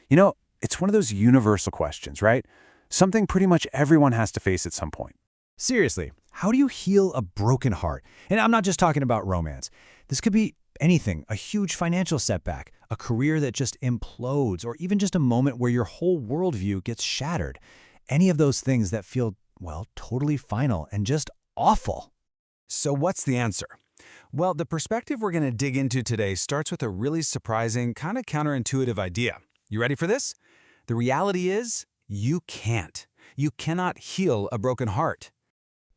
You know, it's one of those universal questions, right? Something pretty much everyone has to face at some point. Seriously, how do you heal a broken heart? And I'm not just talking about romance. This could be anything, a huge financial setback, a career that just implodes, or even just a moment where your whole worldview gets shattered. Any of those things that feel, well, totally final and just awful. So what's the answer? Well, the perspective we're going to dig into today starts with a really surprising, kind of counterintuitive idea. You ready for this? The reality is, you can't. You cannot heal a broken heart.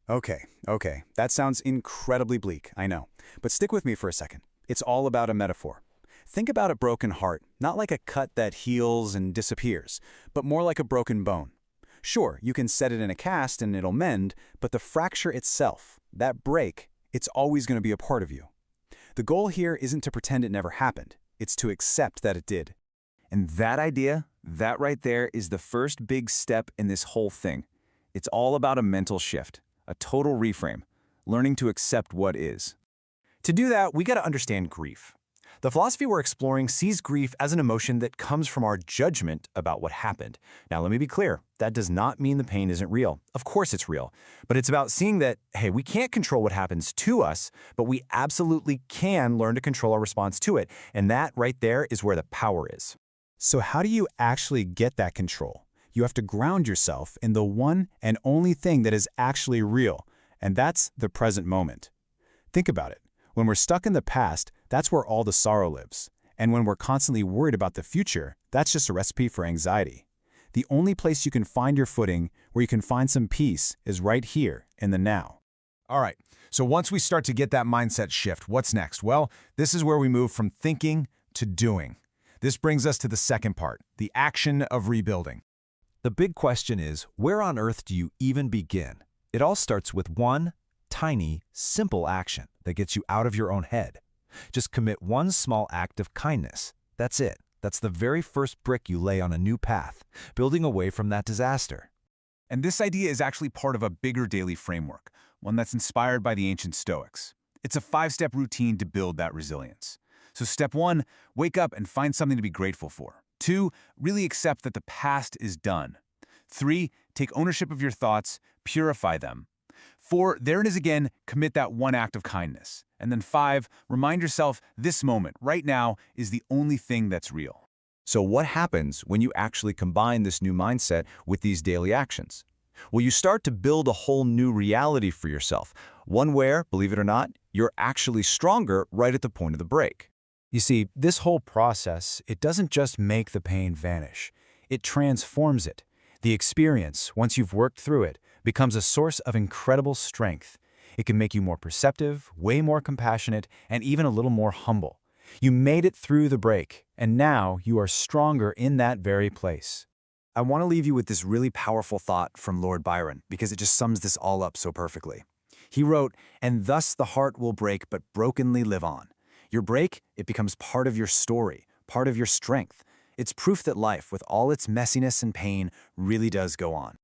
Okay, that sounds incredibly bleak, I know. But stick with me for a second. It's all about a metaphor. Think about a broken heart, not like a cut that heals and disappears, but more like a broken bone. Sure, you can set it in a cast and it'll mend, but the fracture itself, that break, it's always going to be a part of you. The goal here isn't to pretend it never happened. It's to accept that it did. And that idea, that right there, is the first big step in this whole thing. It's all about a mental shift, a total reframe, learning to accept what is. To do that, we got to understand grief. The philosophy we're exploring sees grief as an emotion that comes from our judgment about what happened. Now, let me be clear. That does not mean the pain isn't real. Of course it's real. But it's about seeing that, hey, we can't control what happens to us, but we absolutely can learn to control our response to it. And that right there is where the power is. So how do you actually get that control? You have to ground yourself in the one and only thing that is actually real, and that's the present moment. Think about it. When we're stuck in the past, that's where all the sorrow lives. And when we're constantly worried about the future, that's just a recipe for anxiety. The only place you can find your footing, where you can find some peace, is right here in the now. All right, so once we start to get that mindset shift, what's next? Well, this is where we move from thinking to doing. This brings us to the second part, the action of rebuilding. The big question is, where on earth do you even begin? It all starts with one tiny, simple action that gets you out of your own head. Just commit one small act of kindness. That's it. That's the very first brick you lay on a new path, building away from that disaster. And this idea is actually part of a bigger daily framework, one that's inspired by the ancient Stoics. It's a 5-step routine to build that resilience. So step 1, wake up and find something to be grateful for. 2, really accept that the past is done. 3, take ownership of your thoughts, purify them. 4, there it is again, commit that one act of kindness. And then 5, remind yourself this moment, right now, is the only thing that's real. So what happens when you actually combine this new mindset with these daily actions? Well, you start to build a whole new reality for yourself, one where, believe it or not, you're actually stronger right at the point of the break. You see, this whole process, it doesn't just make the pain vanish. It transforms it. The experience, once you've worked through it, becomes a source of incredible strength. It can make you more perceptive, way more compassionate, and even a little more humble. You made it through the break, and now you are stronger in that very place. I want to leave you with this really powerful thought from Lord Byron, because it just sums this all up so perfectly. He wrote, "And thus the heart will break, but brokenly live on." Your break, it becomes part of your story, part of your strength. It's proof that life, with all its messiness and pain, really does go on.